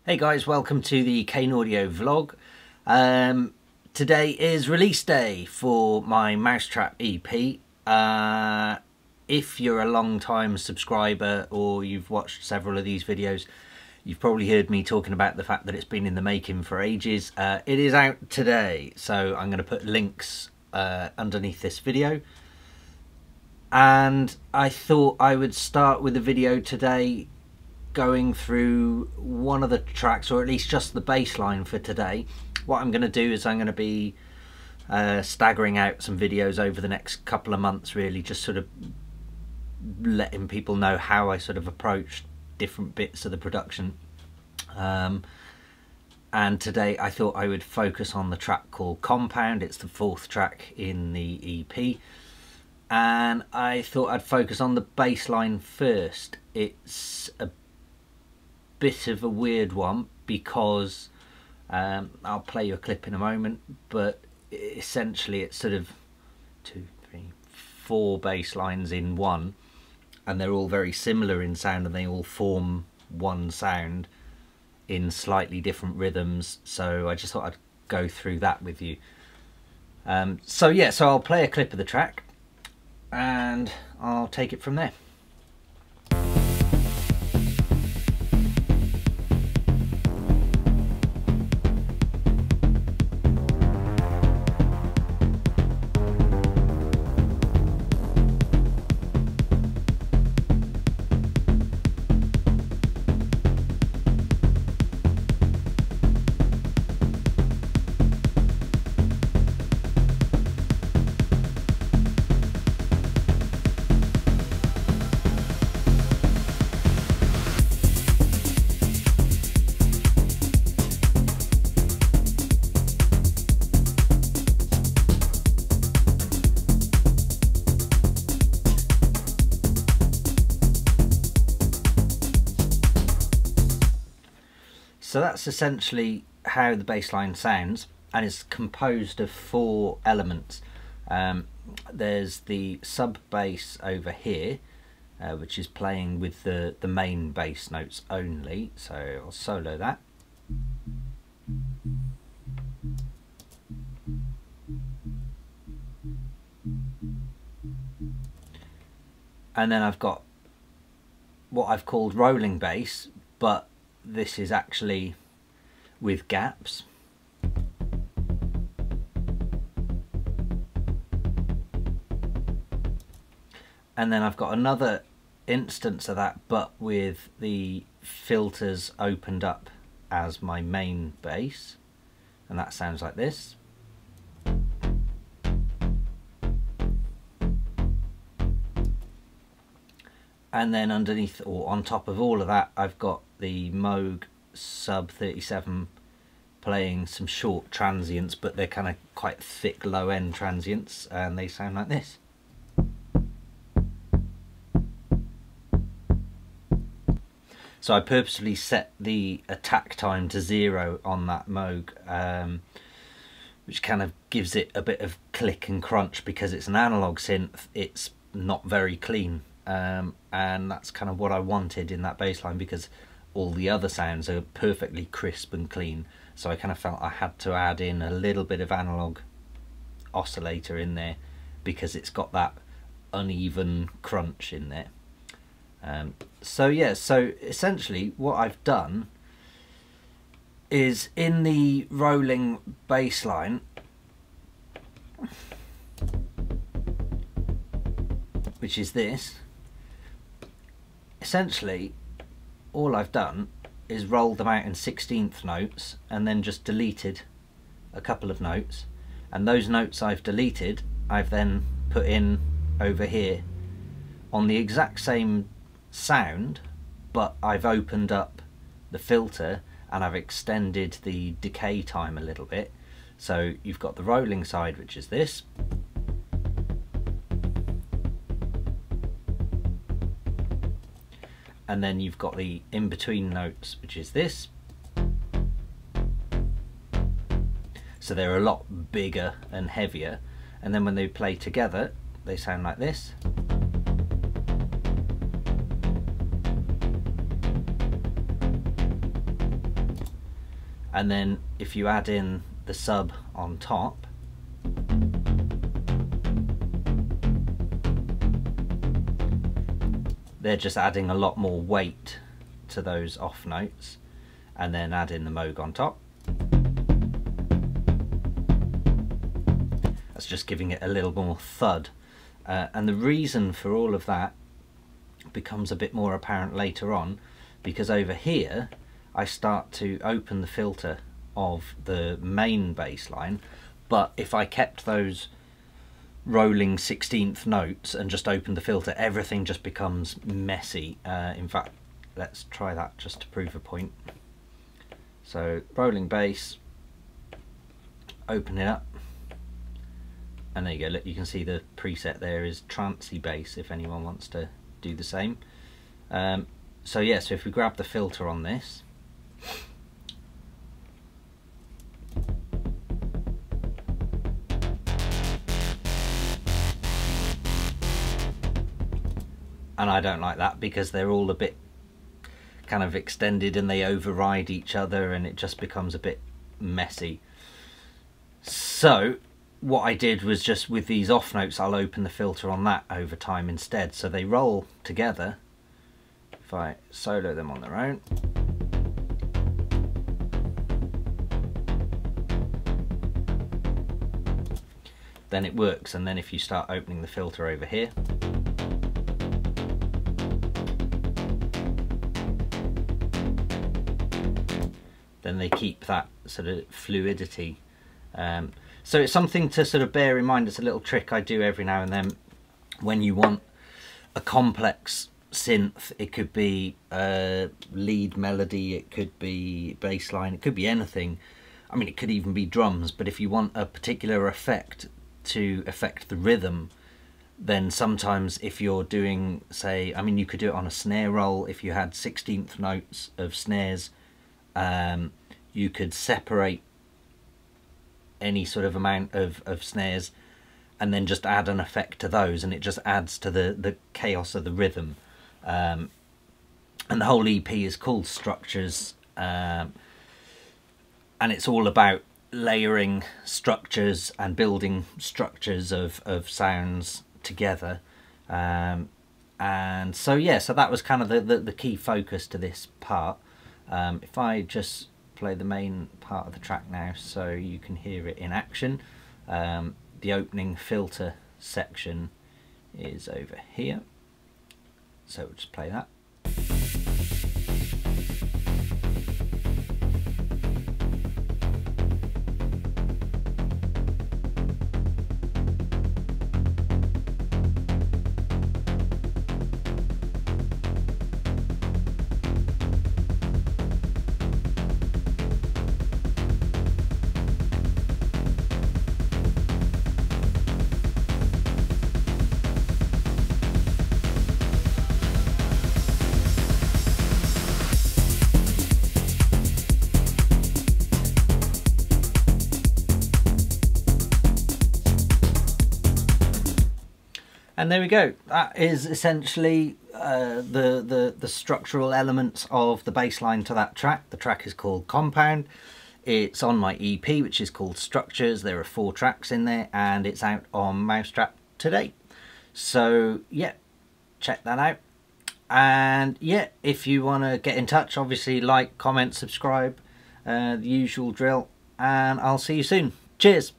Hey guys, welcome to the Kane audio vlog. Today is release day for my MAU5TRAP EP. If you're a long time subscriber or you've watched several of these videos, you've probably heard me talking about the fact that it's been in the making for ages. It is out today, so I'm going to put links underneath this video. And I thought I would start with a video today going through one of the tracks, or at least just the bass line for today. What I'm going to do is I'm going to be staggering out some videos over the next couple of months, really just sort of letting people know how I sort of approached different bits of the production. And today I thought I would focus on the track called Compound. It's the 4th track in the EP, and I thought I'd focus on the bass line first. It's a bit of a weird one because I'll play you a clip in a moment, but essentially it's sort of 2, 3, 4 bass lines in one, and they're all very similar in sound, and they all form one sound in slightly different rhythms. So I just thought I'd go through that with you. So I'll play a clip of the track and I'll take it from there. So that's essentially how the bass line sounds, and it's composed of 4 elements. There's the sub bass over here, which is playing with the main bass notes only, so I'll solo that. And then I've got what I've called rolling bass, but this is actually with gaps. And then I've got another instance of that, but with the filters opened up as my main bass, and that sounds like this. And then underneath, or on top of all of that, I've got the Moog sub 37 playing some short transients, but they're kind of quite thick low end transients, and they sound like this. So I purposely set the attack time to 0 on that Moog, which kind of gives it a bit of click and crunch. Because it's an analog synth, it's not very clean. And that's kind of what I wanted in that bass line, because all the other sounds are perfectly crisp and clean. So I kind of felt I had to add in a little bit of analog oscillator in there, because it's got that uneven crunch in there. So essentially what I've done is, in the rolling bass line, which is this, essentially all I've done is rolled them out in 16th notes and then just deleted a couple of notes, and those notes I've deleted I've then put in over here on the exact same sound, but I've opened up the filter and I've extended the decay time a little bit. So you've got the rolling side, which is this, and then you've got the in-between notes, which is this. So they're a lot bigger and heavier, and then when they play together they sound like this. and then if you add in the sub on top, they're just adding a lot more weight to those off notes, and then add in the Moog on top. That's just giving it a little more thud, and the reason for all of that becomes a bit more apparent later on, because over here I start to open the filter of the main bass line, but if I kept those rolling 16th notes and just opened the filter, everything just becomes messy. In fact, let's try that just to prove a point. So rolling bass, open it up, and there you go. Look, you can see the preset there is trancey bass if anyone wants to do the same. So yeah, so if we grab the filter on this, and I don't like that because they're all a bit kind of extended and they override each other and it just becomes a bit messy. So what I did was, just with these off notes, I'll open the filter on that over time instead, so they roll together. If I solo them on their own, then it works. And then if you start opening the filter over here, then they keep that sort of fluidity. So it's something to sort of bear in mind. It's a little trick I do every now and then when you want a complex synth. It could be a lead melody, it could be bass line, it could be anything. I mean, it could even be drums, but if you want a particular effect to affect the rhythm, then sometimes if you're doing, say, I mean, you could do it on a snare roll. If you had 16th notes of snares, you could separate any sort of amount of snares and then just add an effect to those, and it just adds to the chaos of the rhythm. And the whole EP is called Structures, and it's all about layering structures and building structures of sounds together. And so yeah, so that was kind of the key focus to this part. If I just play the main part of the track now so you can hear it in action, the opening filter section is over here, so we'll just play that. And there we go. That is essentially the structural elements of the bass line to that track. The track is called Compound. It's on my EP, which is called Structures. There are 4 tracks in there, and it's out on MAU5TRAP today. So yeah, check that out. And yeah, if you want to get in touch, obviously like, comment, subscribe, the usual drill, and I'll see you soon. Cheers.